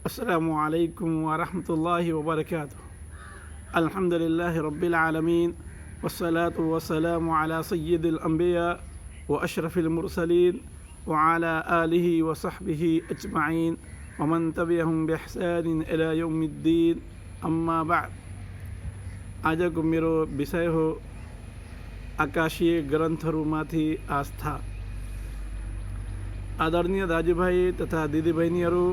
अस्सलामु अलैकुम व रहमतुल्लाहि व बरकातुहू। अल्हम्दुलिल्लाहि रब्बिल आलमीन वस्सलातु वस्सलामु अला सय्यिदिल अंबिया व अशरफिल मुरसलीन व अला आलिहि व सहबिहि अजमाइन व मन तबिअहुम बिइहसानिन इला यौमिद्दीन। अम्मा बाद। आजको मेरो विषय हो आकाशीय ग्रन्थहरूमाथि आस्था। आदरणीय दाजुभाइ तथा दिदीबहिनीहरू,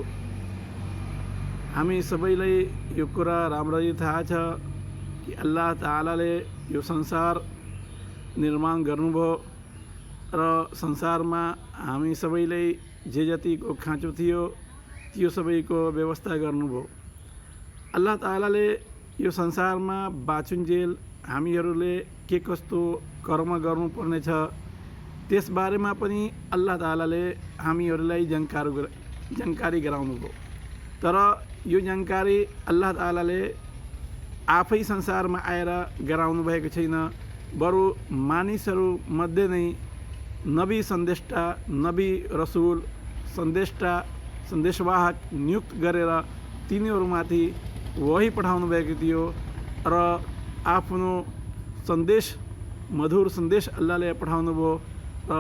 हामी सबैलाई यो कुरा राम्ररी थाहा छ कि अल्लाह तालाले यो संसार निर्माण गर्नुभयो र संसारमा हामी सबैलाई जे जतिको खाँचो थियो त्यो सबैको व्यवस्था गर्नुभयो। अल्लाह तालाले यो संसारमा बाँचुन्जेल हामीहरूले के कस्तो कर्म गर्नुपर्नेछ त्यसबारेमा पनि अल्लाह तालाले हामीहरूलाई जानकारी गराउनुभयो। तर यो जानकारी अल्लाह तालाले आफै संसारमा आएर गराउनु भएको छैन, बरु मानिसहरू मध्ये नै नबी सन्देष्टा, नबी रसुल, सन्देशवाहक नियुक्त गरेर तिनीहरूमाथि वही पठाउनु भएको थियो र आफ्नो सन्देश, मधुर सन्देश अल्लाहले पठाउनु भयो र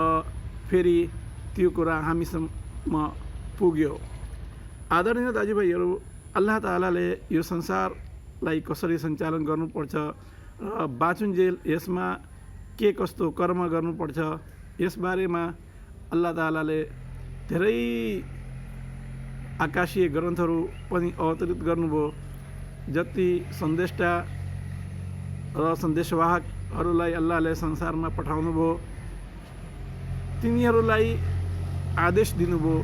फेरि त्यो कुरा हामीसम्म पुग्यो। आदरणीय दाजुभाइहरू, अल्लाह तालाले यो संसारलाई कसरी सञ्चालन गर्नुपर्छ र बाँचुन्जेल यसमा के कस्तो कर्म गर्नुपर्छ यसबारेमा अल्लाह तालाले धेरै आकाशीय ग्रन्थहरू पनि अवतरित गर्नुभयो। जति सन्देष्टा र सन्देशवाहकहरूलाई अल्लाहले संसारमा पठाउनु भयो तिनीहरूलाई आदेश दिनुभयो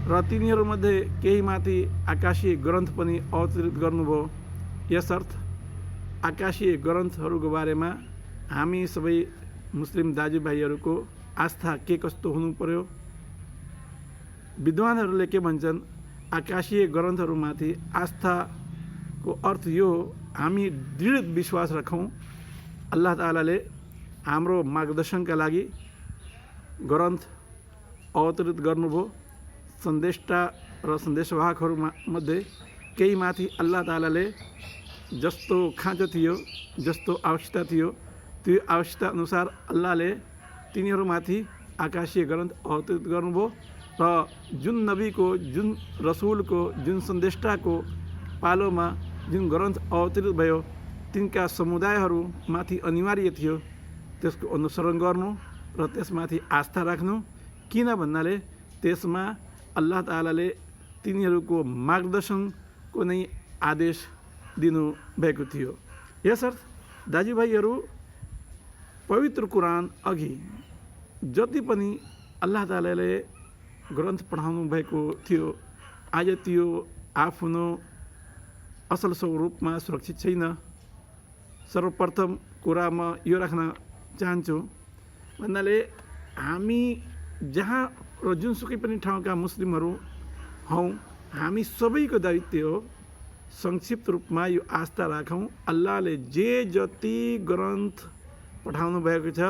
र तिनीहरूमध्ये केही माथि आकाशीय ग्रन्थ पनि अवतरित गर्नुभयो। यसर्थ आकाशीय ग्रन्थहरूको बारेमा हामी सबै मुस्लिम दाजुभाइहरूको आस्था के कस्तो हुनु पर्यो? विद्वानहरूले के भन्छन्? आकाशीय ग्रन्थहरूमाथि आस्थाको अर्थ यो हो, हामी दृढ विश्वास राखौँ अल्लाह तालाले हाम्रो मार्गदर्शनका लागि ग्रन्थ अवतरित गर्नुभयो। सन्देष्टा र सन्देशवाहकहरूमध्ये केही माथि अल्लाह तालाले जस्तो खाँचो थियो, जस्तो आवश्यकता थियो, त्यो आवश्यकता अनुसार अल्लाहले तिनीहरूमाथि आकाशीय ग्रन्थ अवतरित गर्नुभयो र जुन नबीको, जुन रसुलको, जुन सन्देष्टाको पालोमा जुन ग्रन्थ अवतरित भयो तिनका समुदायहरूमाथि अनिवार्य थियो त्यसको अनुसरण गर्नु र त्यसमाथि आस्था राख्नु। किन भन्नाले त्यसमा अल्लाह तालाले तिनीहरूको मार्गदर्शनको नै आदेश दिनुभएको थियो। यसर्थ दाजुभाइहरू, पवित्र कुरान अघि जति पनि अल्लाह तालाले ग्रन्थ पढाउनु भएको थियो आज त्यो आफ्नो असल स्वरूपमा सुरक्षित छैन। सर्वप्रथम कुरा म यो राख्न चाहन्छु भन्नाले हामी जहाँ र जुनसुकै पनि ठाउँका मुस्लिमहरू हौँ, हामी सबैको दायित्व हो संक्षिप्त रूपमा यो आस्था राखौँ अल्लाहले जे जति ग्रन्थ पठाउनु भएको छ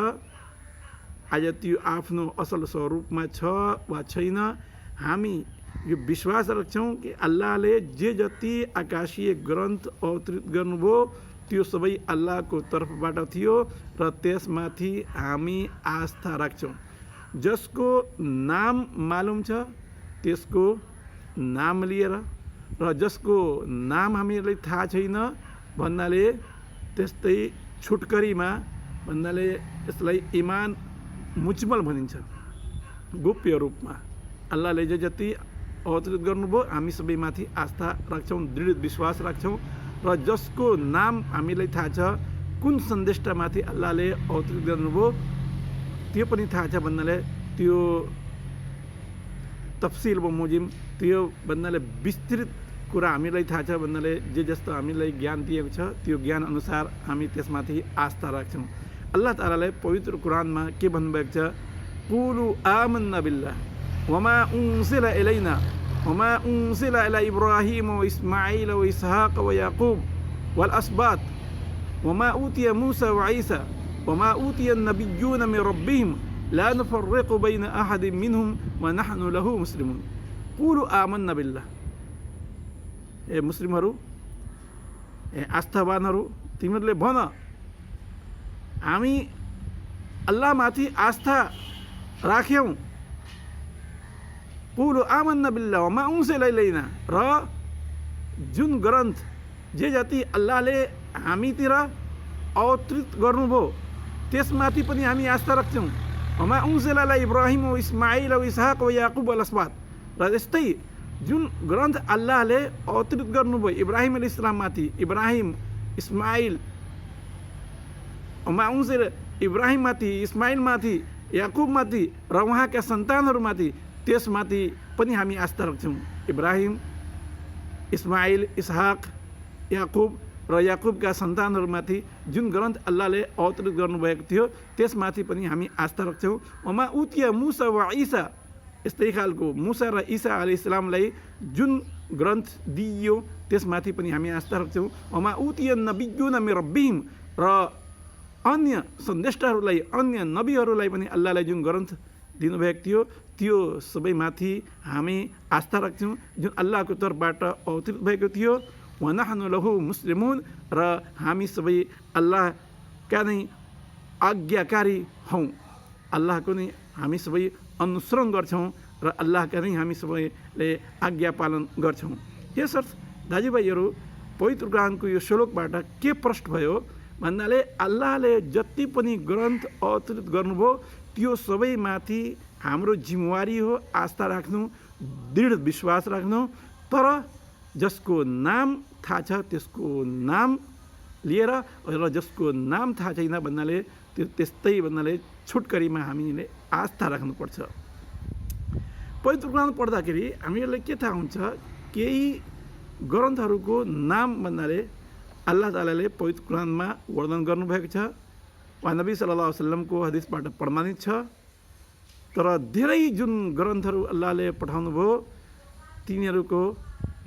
आज त्यो आफ्नो असल स्वरूपमा छ वा छैन। हामी यो विश्वास राख्छौँ कि अल्लाहले जे जति आकाशीय ग्रन्थ अवतरित गर्नुभयो त्यो सबै अल्लाहको तर्फबाट थियो र त्यसमाथि हामी आस्था राख्छौँ। जसको नाम मालुम छ त्यसको नाम लिएर र जसको नाम हामीलाई थाहा छैन भन्नाले त्यस्तै छुटकरीमा भन्नाले यसलाई इमान मुजमल भनिन्छ। गोप्य रूपमा अल्लाहले जे जति अवतरित गर्नुभयो हामी सबैमाथि आस्था राख्छौँ, दृढ विश्वास राख्छौँ र जसको नाम हामीलाई थाहा छ, कुन सन्देशमाथि अल्लाहले अवतरित गर्नुभयो त्यो पनि थाहा छ भन्नाले त्यो तफसिल बमोजिम त्यो भन्नाले विस्तृत कुरा हामीलाई थाहा छ भन्नाले जे जस्तो हामीलाई ज्ञान दिएको छ त्यो ज्ञान अनुसार हामी त्यसमाथि आस्था राख्छौँ। अल्लाह तालाले पवित्र कुरानमा के भन्नुभएको छ? कुलु आमन्ना बिल्लाह वमा उन्जिला इलैना वमा उन्जिला इला इब्राहिम व इस्माइल व इसहाक व याकूब वल अस्बात वमा उतिया मूसा व ईसा वमा उतिया नबिय्यून मिन रब्बिहिम ला नुफर्रिकु बैन अहदिम मिनहुम व नहनु लहु मुस्लिमून। कुलु आमन्ना बिल्लाह, ए मुस्लिमहरू, ए आस्थावानहरू, तिमीहरूले भन हामी अल्लाहमाथि आस्था राख्यौँ। कुलु आमन्ना बिल्लाह व मा उन्जिला इलैना, र जुन ग्रन्थ जे जति अल्लाहले हामीतिर अवतरित गर्नुभयो त्यसमाथि पनि हामी आस्था राख्छौँ। वमा उन्जिला इला इब्राहिम व इस्माइल व इसहाक व याकुब अल अस्बात, र यस्तै जुन ग्रन्थ अल्लाहले अवतरित गर्नुभयो इब्राहिम अलैहिस्सलाममाथि, इब्राहिम इस्माइल, वमा उन्जिला इब्राहिममाथि, इस्माइलमाथि, याकुबमाथि र उहाँका सन्तानहरूमाथि, त्यसमाथि पनि हामी आस्था राख्छौँ। इब्राहिम, इस्माइल, इसहाक, याकुब र याकुबका सन्तानहरूमाथि जुन ग्रन्थ अल्लाहले अवतरित गर्नुभएको थियो त्यसमाथि पनि हामी आस्था राख्छौँ। वमा उतिया मुसा व ईसा, यस्तै खालको मुसा र ईसा अलैहिस्सलामलाई जुन ग्रन्थ दिइयो त्यसमाथि पनि हामी आस्था राख्छौँ। वमा उतिया नबियुना मिन रब्बिहिम, र अन्य सन्देष्टाहरूलाई, अन्य नबीहरूलाई पनि अल्लाहले जुन ग्रन्थ दिनुभएको थियो त्यो सबैमाथि हामी आस्था राख्छौँ जुन अल्लाहको तर्फबाट अवतरित भएको थियो। व नहनु लहु मुस्लिमुन, र हामी सबै अल्लाहका नै आज्ञाकारी हौँ, अल्लाहको नै हामी सबै अनुसरण गर्छौँ र अल्लाहका नै हामी सबैले आज्ञा पालन गर्छौँ। यसर्थ दाजुभाइहरू, पवित्र कुरानको यो श्लोकबाट के प्रष्ट भयो भन्नाले अल्लाहले जति पनि ग्रन्थ अवतरित गर्नुभयो त्यो सबैमाथि हाम्रो जिम्मेवारी हो आस्था राख्नु, दृढ विश्वास राख्नु। तर जसको नाम थाहा छ त्यसको नाम लिएर, र जसको नाम थाहा छैन भन्नाले त्यो त्यस्तै भन्नाले छुटकरीमा हामीले आस्था राख्नुपर्छ। पवित्र कुरान पढ्दाखेरि हामीहरूलाई के थाहा हुन्छ, केही ग्रन्थहरूको नाम भन्नाले अल्लाह तालाले पवित्र कुरानमा वर्णन गर्नुभएको छ, वा नबी सल्लल्लाहु अलैहि वसल्लमको हदिसबाट प्रमाणित छ। तर धेरै जुन ग्रन्थहरू अल्लाहले पठाउनु भयो तिनीहरूको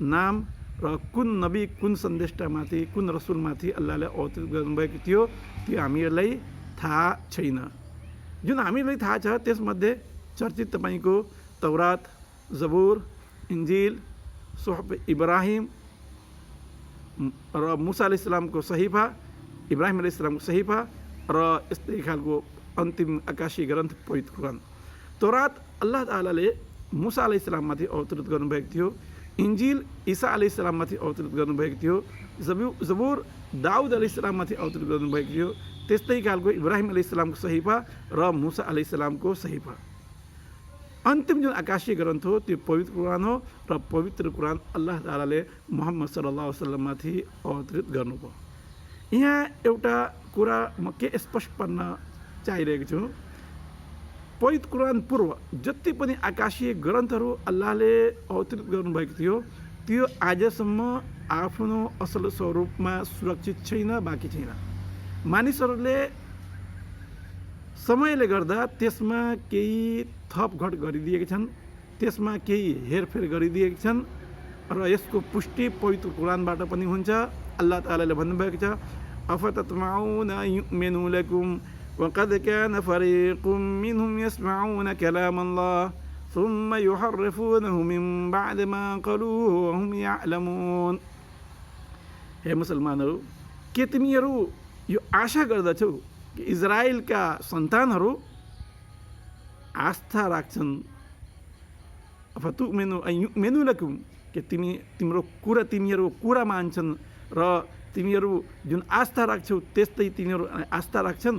नाम र कुन नबी, कुन सन्देष्टामाथि, कुन रसुलमाथि अल्लाहले अवतरित गर्नुभएको थियो त्यो हामीहरूलाई थाहा छैन। जुन हामीलाई थाहा छ त्यसमध्ये चर्चित तपाईँको तौरात, जबुर, इन्जिल, सुहफ इब्राहिम र मुसा अलैहिस्सलामको सहिफा, इब्राहिम अलैहिस्सलामको सहिफा, र यस्तै खालको अन्तिम आकाशी ग्रन्थ पवित्र कुरान। तौरात अल्लाह तालाले मुसा अलैहिस्सलाममाथि अवतरित गर्नुभएको थियो, इन्जिल ईसा अलैहिस्सलाममाथि अवतरित गर्नुभएको थियो, जबुर दाउद अलैहिस्सलाममाथि अवतरित गर्नुभएको थियो, त्यस्तै खालको इब्राहिम अलैहिस्सलामको सहिफा र मुसा अलैहिस्सलामको सहिफा। अन्तिम जुन आकाशीय ग्रन्थ हो त्यो पवित्र कुरान हो, र पवित्र कुरान अल्लाह तालाले मुहम्मद सल्लल्लाहु अलैहि वसल्लममाथि अवतरित गर्नुभयो। यहाँ एउटा कुरा म के स्पष्ट पार्न चाहिरहेको छु, पवित्र कुरान पूर्व जति पनि आकाशीय ग्रन्थहरू अल्लाहले अवतरित गर्नुभएको थियो त्यो आजसम्म आफ्नो असल स्वरूपमा सुरक्षित छैन, बाँकी छैन। मानिसहरूले समयले गर्दा त्यसमा केही थपघट गरिदिएका छन्, त्यसमा केही हेरफेर गरिदिएका छन्, र यसको पुष्टि पवित्र कुरानबाट पनि हुन्छ। अल्लाह तालाले भन्नुभएको छ, अफततमाउना युमिनु लकुम वक़द कान फरीक़ुम मिनहुम यसमाउना कलामल्लाह सुम्मा युहर्रिफूनहु मिन बअद मा क़लूहु व हुम यअलमून। हे मुसलमानहरू, के तिमीहरू यो आशा गर्दछौ कि इजरायलका सन्तानहरू आस्था राख्छन्, अफतुमिनु अन युमिनु लकुम, कि तिमीहरू कुरा मान्छन् र तिमीहरू जुन आस्था राख्छौ त्यस्तै तिनीहरू आस्था राख्छन्,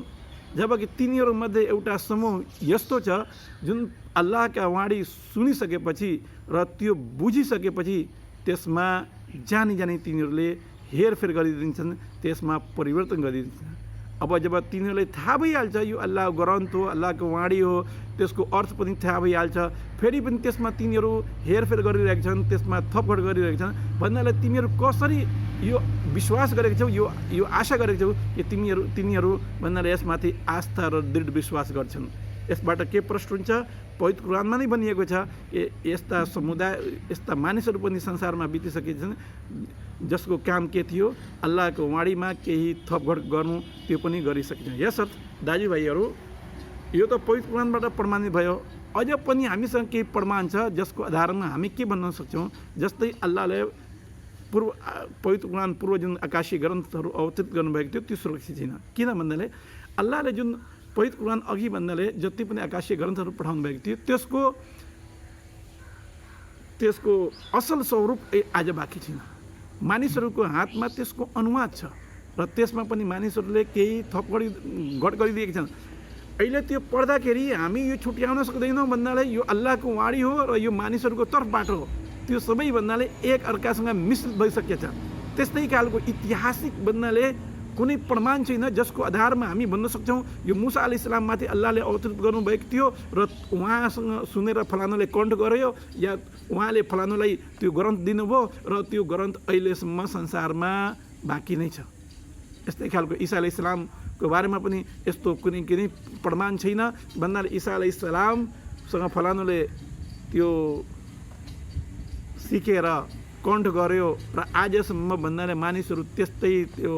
जबकि तिनीहरूमध्ये एउटा समूह यस्तो छ जुन अल्लाहका वाणी सुनिसकेपछि र त्यो बुझिसकेपछि त्यसमा जानी जानी तिनीहरूले हेरफेर गरिदिन्छन्, त्यसमा परिवर्तन गरिदिन्छन्। अब जब तिनीहरूलाई थाहा भइहाल्छ यो अल्लाहको ग्रन्थ हो, अल्लाहको वाणी हो, त्यसको अर्थ पनि थाहा भइहाल्छ, फेरि पनि त्यसमा तिनीहरू हेरफेर गरिरहेका छन्, त्यसमा थपघट गरिरहेका छन् भन्नाले तिमीहरू कसरी यो विश्वास गरेको छौ, यो आशा गरेको छौ कि तिनीहरू भन्नाले यसमाथि आस्था र दृढ विश्वास गर्छन्। यसबाट के प्रश्न हुन्छ, पवित्र कुरानमा नै भनिएको छ कि यस्ता समुदाय, यस्ता मानिसहरू पनि संसारमा बितिसकेका छन् जसको काम के थियो, अल्लाहको वाणीमा केही थपघट गर्नु, त्यो पनि गरिसकेछन्। यसर्थ दाजुभाइहरू, यो त पवित्र कुरानबाट प्रमाणित भयो, अझ पनि हामीसँग केही प्रमाण छ जसको आधारमा हामी के भन्न सक्छौँ। जस्तै अल्लाहले पवित्र कुरान पूर्व जुन आकाशीय ग्रन्थहरू अवतरित गर्नुभएको थियो त्यो सुरक्षित छैन। किन भन्नाले अल्लाहले जुन पवित्र कुरान अघि भन्नाले जति पनि आकाशीय ग्रन्थहरू पठाउनु भएको थियो त्यसको असल स्वरूप आज बाँकी छैन। मानिसहरूको हातमा त्यसको अनुवाद छ र त्यसमा पनि मानिसहरूले केही थपगढी घट गरिदिएका छन्। अहिले त्यो पढ्दाखेरि हामी यो छुट्याउन सक्दैनौँ भन्नाले यो अल्लाहको वाणी हो र यो मानिसहरूको तर्फबाट हो। त्यो सबै भन्नाले एक अर्कासँग मिश्रित भइसकेको छ। त्यस्तै खालको ऐतिहासिक भन्नाले कुनै प्रमाण छैन जसको आधारमा हामी भन्न सक्छौँ यो मुसा अलैहिस्सलाममाथि अल्लाहले अवतरित गर्नुभएको थियो र उहाँसँग सुनेर फलानुले कण्ठ गर्यो या उहाँले फलानुलाई त्यो ग्रन्थ दिनुभयो र त्यो ग्रन्थ अहिलेसम्म संसारमा बाँकी नै छ। यस्तै खालको ईसा अलैहिस्सलामको बारेमा पनि यस्तो कुनै प्रमाण छैन भन्नाले ईसा अलैहिस्सलामसँग फलानुले त्यो सिकेर कण्ठ गर्यो र आजसम्म भन्नाले मानिसहरू त्यस्तै त्यो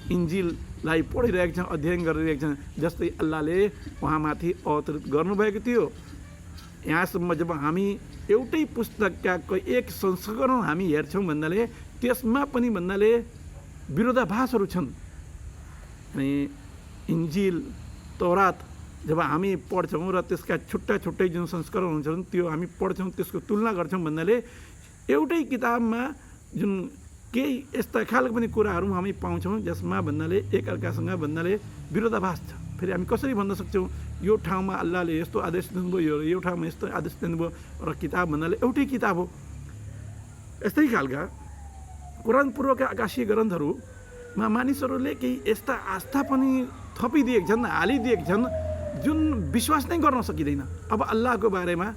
इन्जिललाई पढिरहेका छन्, अध्ययन गरिरहेका छन् जस्तै अल्लाहले उहाँमाथि अवतरित गर्नुभएको थियो। यहाँसम्म जब हामी एउटै पुस्तकका एक संस्करण हामी हेर्छौँ भन्नाले त्यसमा पनि भन्नाले विरोधाभासहरू छन्। अनि इन्जिल तौरात जब हामी पढ्छौँ र त्यसका छुट्टै जुन संस्करण हुन्छन् त्यो हामी पढ्छौँ, त्यसको तुलना गर्छौँ भन्नाले एउटै किताबमा जुन केही यस्ता खालको पनि कुराहरू हामी पाउँछौँ जसमा भन्नाले एकअर्कासँग भन्नाले विरोधाभास छ। फेरि हामी कसरी भन्न सक्छौँ यो ठाउँमा अल्लाहले यस्तो आदेश दिनुभयो यो ठाउँमा यस्तो आदेश दिनुभयो र किताब भन्नाले एउटै किताब हो। यस्तै खालका कुरान पूर्वका आकाशीय ग्रन्थहरूमा मानिसहरूले केही यस्ता आस्था पनि थपिदिएका छन्, हालिदिएका छन् जुन विश्वास नै गर्न सकिँदैन। अब अल्लाहको बारेमा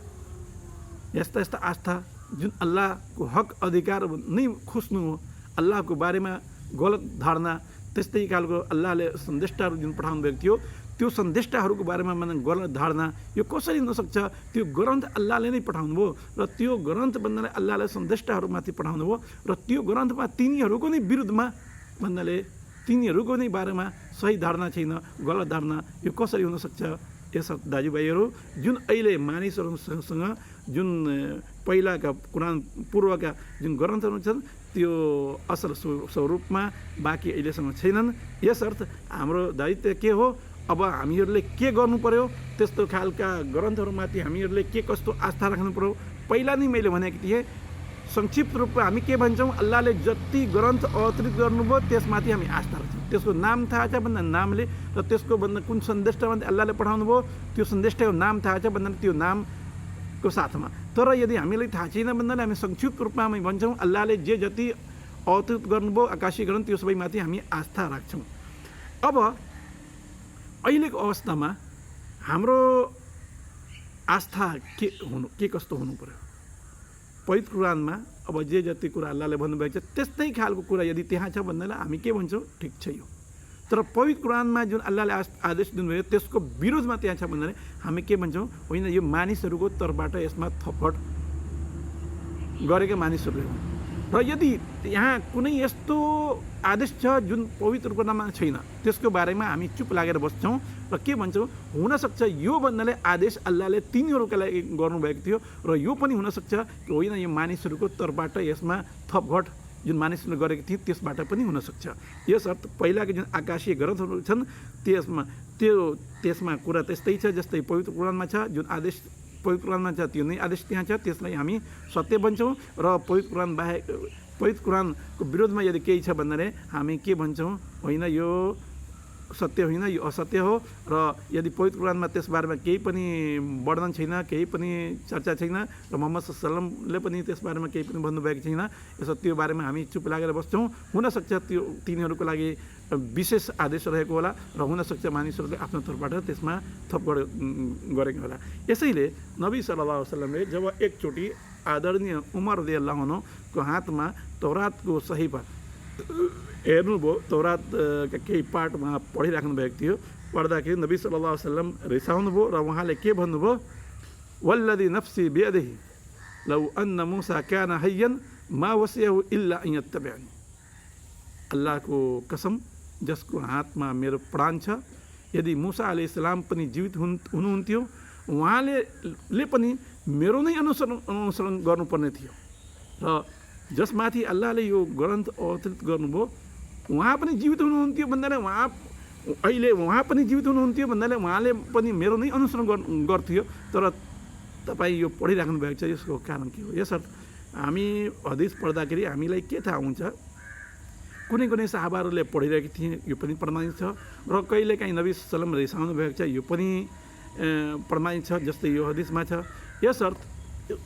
यस्ता यस्ता आस्था जुन अल्लाहको हक अधिकार नै खोज्नु हो, अल्लाहको बारेमा गलत धारणा, त्यस्तै खालको अल्लाहले सन्देष्टाहरू जुन पठाउनु भएको थियो त्यो सन्देष्टाहरूको बारेमा गलत धारणा यो कसरी हुनसक्छ? त्यो ग्रन्थ अल्लाहले नै पठाउनु भयो र त्यो ग्रन्थ भन्नाले अल्लाहले सन्देष्टाहरूमाथि पठाउनु भयो र त्यो ग्रन्थमा तिनीहरूको नै विरुद्धमा भन्नाले तिनीहरूको नै बारेमा सही धारणा छैन, गलत धारणा यो कसरी हुनसक्छ? यस दाजुभाइहरू जुन अहिले मानिसहरूसँग जुन पहिलाका कुरान पूर्वका जुन ग्रन्थहरू छन् त्यो असल स्वरूपमा बाँकी अहिलेसम्म छैनन्। यसर्थ हाम्रो दायित्व के हो? अब हामीहरूले के गर्नु पर्यो? त्यस्तो खालका ग्रन्थहरूमाथि हामीहरूले के कस्तो आस्था राख्नु पर्यो? पहिला नै मैले भनेको थिएँ संक्षिप्त रूपमा हामी के भन्छौँ अल्लाहले जति ग्रन्थ अवतरित गर्नुभयो त्यसमाथि हामी आस्था राख्छौँ। त्यसको नाम थाहा छ भन्दा नामले र त्यसको भन्दा कुन सन्देशमा अल्लाहले पठाउनु भयो त्यो सन्देशको नाम थाहा छ भन्दा त्यो नामको साथमा। तर यदि हामीलाई थाहा छैन भन्दा हामी संक्षिप्त रूपमा हामी भन्छौँ अल्लाहले जे जति अवतरित गर्नुभयो आकाशीय ग्रन्थ त्यो सबैमाथि हामी आस्था राख्छौँ। अब अहिलेको अवस्थामा हाम्रो आस्था के कस्तो हुनु पर्यो? पवित्र कुरानमा अब जे जति कुरा अल्लाहले भन्नुभएको छ त्यस्तै खालको कुरा यदि त्यहाँ छ भन्दा हामी के भन्छौँ ठिक छ यो। तर पवित्र कुरानमा जुन अल्लाहले आदेश दिनुभयो त्यसको विरोधमा त्यहाँ छ भन्दा हामी के भन्छौँ? होइन यो मानिसहरूको तर्फबाट यसमा थपट गरेका मानिसहरूले हुन् र यदि यहाँ कुनै यस्तो आदेश छ जुन पवित्र कुरानमा छैन त्यसको बारेमा हामी चुप लागेर बस्छौँ र के भन्छौँ हुनसक्छ यो भन्नाले आदेश अल्लाहले तिनीहरूका लागि गर्नुभएको थियो र यो पनि हुनसक्छ कि होइन यो मानिसहरूको तर्फबाट यसमा थपघट जुन मानिसहरूले गरेको थियो त्यसबाट पनि हुनसक्छ। यसर्थ पहिलाको जुन आकाशीय ग्रन्थहरू छन् त्यसमा कुरा त्यस्तै छ जस्तै पवित्र कुरानमा छ जुन आदेश पवित्र कुरानमा छ त्यो नै आदेश त्यहाँ छ त्यसलाई हामी सत्य भन्छौँ र पवित्र कुरान बाहेक पवित्र कुरानको विरोधमा यदि केही छ भन्नाले हामी के भन्छौँ होइन यो सत्य होइन यो असत्य हो र यदि पवित्र कुरानमा त्यसबारेमा केही पनि वर्णन छैन केही पनि चर्चा छैन र मोहम्मद सल्लल्लाहु पनि त्यसबारेमा केही पनि भन्नुभएको छैन यसो त्यो बारेमा हामी चुप लागेर बस्छौँ। हुनसक्छ त्यो तिनीहरूको लागि विशेष आदेश रहेको होला र हुनसक्छ मानिसहरूले आफ्नो तर्फबाट त्यसमा थप गरेको होला। यसैले नबी सल्लल्लाहु अलैहि वसल्लमले जब एकचोटि आदरणीय उमर रदियल्लाहु अन्हुको हातमा तौरातको सहीफा हेर्नुभयो, तौरातका केही पाठ उहाँ पढिराख्नु भएको थियो। पढ्दाखेरि नबी सल्लल्लाहु अलैहि वसल्लम रिसाउनुभयो र उहाँले के भन्नुभयो? वल्लदी नफ्सी बियदिही लौ अन्न मूसा कान हय्यन मा वसियहु इल्ला अन यत्तबिअनी। अल्लाहको कसम जसको हातमा मेरो प्राण छ, यदि मूसा अलैहिस्सलाम पनि जीवित हुनुहुन्थ्यो उहाँले पनि मेरो नै अनुसरण गर्नुपर्ने थियो र जसमाथि अल्लाहले यो ग्रन्थ अवतरित गर्नुभयो उहाँ पनि जीवित हुनुहुन्थ्यो भन्नाले अहिले उहाँ पनि जीवित हुनुहुन्थ्यो भन्नाले उहाँले पनि मेरो नै अनुसरण गर्थ्यो। तर तपाईँ यो पढिराख्नु भएको छ, यसको कारण के हो? यसर्थ हामी हदिस पढ्दाखेरि हामीलाई के थाहा हुन्छ, कुनै कुनै साहबाहरूले पढिरहेको थिए, यो पनि प्रमाणित छ। र कहिलेकाहीँ नबी सल्लम रिसाउनु भएको छ, यो पनि प्रमाणित छ, जस्तै यो हदिसमा छ। यसर्थ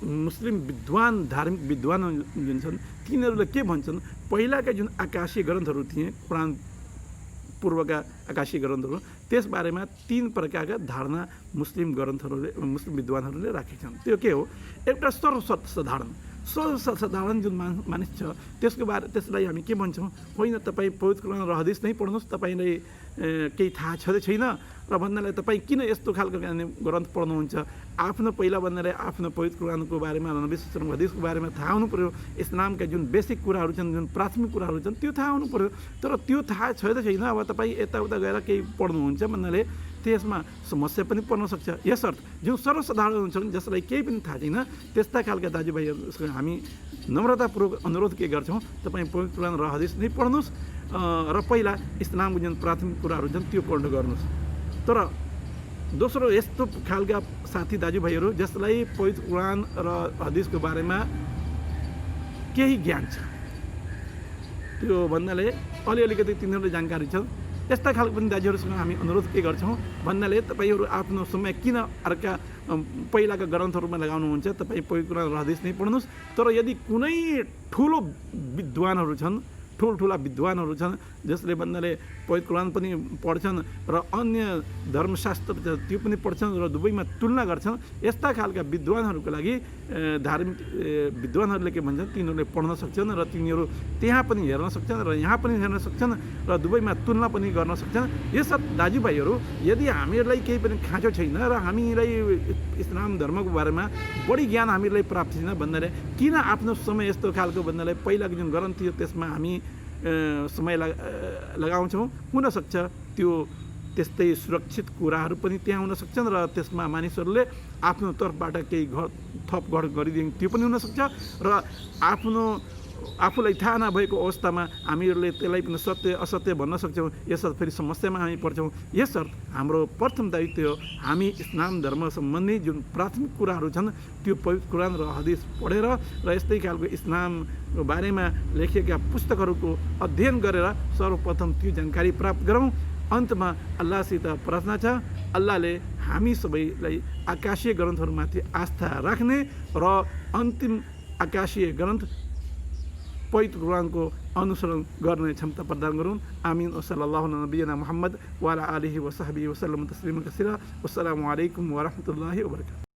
मुस्लिम विद्वान, धार्मिक विद्वान जुन छन् तिनीहरूले के भन्छन्, पहिलाका जुन आकाशीय ग्रन्थहरू थिए, कुरान पूर्वका आकाशीय ग्रन्थहरू, त्यसबारेमा 3 प्रकारका धारणा मुस्लिम मुस्लिम विद्वानहरूले राखेका छन्। त्यो के हो? एउटा सर्वसाधारण जुन मानिस छ त्यसलाई हामी के भन्छौँ, होइन तपाईँ पवित्र कुरान र हदिस नै पढ्नुहोस्, तपाईँलाई केही थाहा छँदै छैन र भन्नाले तपाईँ किन यस्तो खालको ग्रन्थ पढ्नुहुन्छ? आफ्नो पहिला भन्नाले आफ्नो पवित्र कुरानको बारेमा, नबी सल्लल्लाहु अलैहि हदिसको बारेमा थाहा हुनु पर्यो। इस्लामका जुन बेसिक कुराहरू छन्, जुन प्राथमिक कुराहरू छन्, त्यो थाहा हुनु पर्यो। तर त्यो थाहा छँदै छैन, अब तपाईँ यताउता गएर केही पढ्नुहुन्छ भन्नाले त्यसमा समस्या पनि पर्न सक्छ। यसर्थ जुन सर्वसाधारण हुन्छन्, जसलाई केही पनि थाहा छैन, त्यस्ता खालका दाजुभाइहरूसँग हामी नम्रतापूर्वक अनुरोध के गर्छौँ, तपाईँ पवित्र कुरान र हदिस नै पढ्नुहोस् र पहिला इस्लामको जुन प्राथमिक कुराहरू छन् त्यो पढ्न गर्नुहोस्। तर दोस्रो यस्तो खालका साथी दाजुभाइहरू जसलाई पवित्र कुरान र हदिसको बारेमा केही ज्ञान छ, त्यो भन्नाले अलिअलिकति तिनीहरूले जानकारी छ, यस्ता खालको पनि दाजुहरूसँग हामी अनुरोध के गर्छौँ भन्नाले तपाईँहरू आफ्नो समय किन अर्का पहिलाका ग्रन्थहरूमा लगाउनुहुन्छ? तपाईँ पवित्र कुरान र हदिस नै पढ्नुहोस्। तर यदि कुनै ठुलो विद्वानहरू छन्, ठुल्ठुला विद्वानहरू छन् जसले भन्नाले पवित्र कुरान पनि पढ्छन् र अन्य धर्मशास्त्र त्यो पनि पढ्छन् र दुवैमा तुलना गर्छन्, यस्ता खालका विद्वानहरूको लागि धार्मिक विद्वानहरूले के भन्छन्, तिनीहरूले पढ्न सक्छन् र तिनीहरू त्यहाँ पनि हेर्न सक्छन् र यहाँ पनि हेर्न सक्छन् र दुवैमा तुलना पनि गर्न सक्छन्। यो सब दाजुभाइहरू, यदि हामीहरूलाई केही पनि खाँचो छैन र हामीलाई इस्लाम धर्मको बारेमा बढी ज्ञान हामीलाई प्राप्त छैन भन्नाले किन आफ्नो समय यस्तो खालको भन्नाले पहिलाको जुन ग्रन्थ थियो त्यसमा हामी समय लगाउँछौँ? हुनसक्छ त्यो त्यस्तै सुरक्षित कुराहरू पनि त्यहाँ हुन सक्छन् र त्यसमा मानिसहरूले आफ्नो तर्फबाट केही थप घट गरिदिनु त्यो पनि हुनसक्छ र आफूलाई थाहा नभएको अवस्थामा हामीहरूले त्यसलाई पनि सत्य असत्य भन्न सक्छौँ। यसर्थ फेरि समस्यामा हामी पर्छौँ। यसर्थ हाम्रो प्रथम दायित्व हो, हामी इस्लाम धर्म सम्बन्धी जुन प्राथमिक कुराहरू छन् त्यो पवित्र कुरान र हदिस पढेर र यस्तै खालको इस्लामको बारेमा लेखिएका पुस्तकहरूको अध्ययन गरेर सर्वप्रथम त्यो जानकारी प्राप्त गरौँ। अन्तमा अल्लाहसित प्रार्थना छ, अल्लाहले हामी सबैलाई आकाशीय ग्रन्थहरूमाथि आस्था राख्ने र अन्तिम आकाशीय ग्रन्थ पवित्र कुरानको अनुसरण गर्ने क्षमता प्रदान गरून्। आमीन। वसल्लल्लाहु अला नबियना मुहम्मद व अला आलिहि व सहबिहि वसल्लम तस्लिमा कसीरा। वस्सलामु अलैकुम व रहमतुल्लाहि व बरकातुहू।